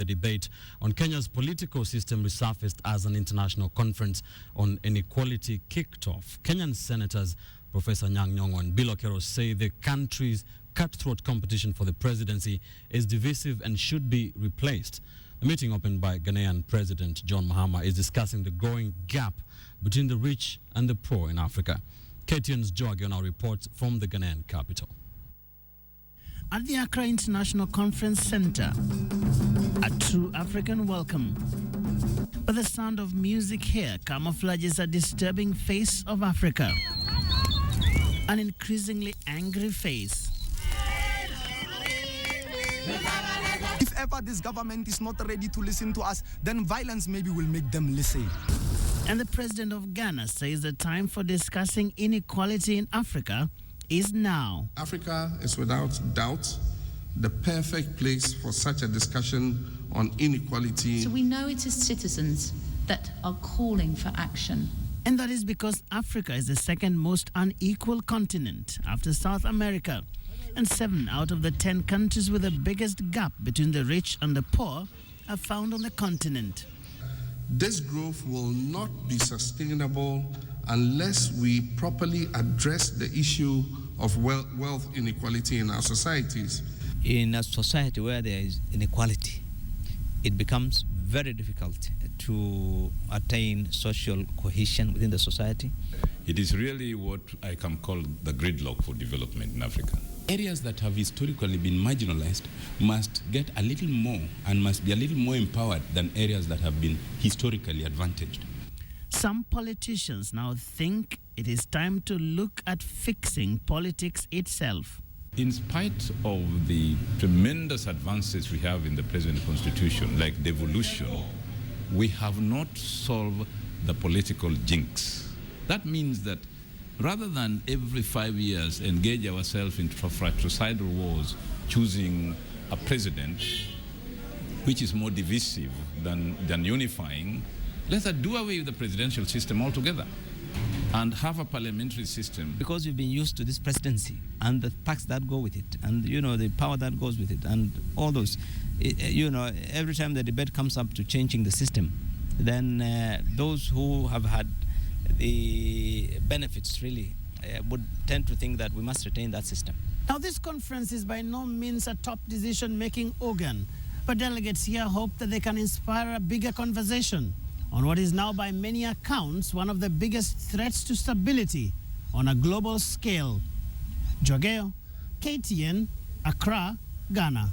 The debate on Kenya's political system resurfaced as an international conference on inequality kicked off. Kenyan senators Professor Nyong'o and billow kerrow say the country's cutthroat competition for the presidency is divisive and should be replaced. The meeting opened by Ghanaian President John Mahama is discussing the growing gap between the rich and the poor in Africa. KTN's Joagio now reports from the Ghanaian capital. At the Accra International Conference Center, a true African welcome. But the sound of music here camouflages a disturbing face of Africa. An increasingly angry face. If ever this government is not ready to listen to us, then violence maybe will make them listen. And the president of Ghana says the time for discussing inequality in Africa is now. Africa is without doubt the perfect place for such a discussion on inequality. So we know it is citizens that are calling for action. And that is because Africa is the second most unequal continent after South America. And 7 out of the 10 countries with the biggest gap between the rich and the poor are found on the continent. This growth will not be sustainable unless we properly address the issue of wealth inequality in our societies. In a society where there is inequality, it becomes very difficult to attain social cohesion within the society. It is really what I can call the gridlock for development in Africa. Areas that have historically been marginalized must get a little more and must be a little more empowered than areas that have been historically advantaged. Some politicians now think it is time to look at fixing politics itself. In spite of the tremendous advances we have in the present constitution, like devolution, we have not solved the political jinx. That means that rather than every 5 years engage ourselves in fratricidal wars, choosing a president which is more divisive than unifying, let's do away with the presidential system altogether and have a parliamentary system. Because we've been used to this presidency and the perks that go with it and, the power that goes with it and all those, every time the debate comes up to changing the system, then those who have had the benefits really would tend to think that we must retain that system. Now, this conference is by no means a top decision-making organ, but delegates here hope that they can inspire a bigger conversation on what is now by many accounts one of the biggest threats to stability on a global scale. Joagio, KTN, Accra, Ghana.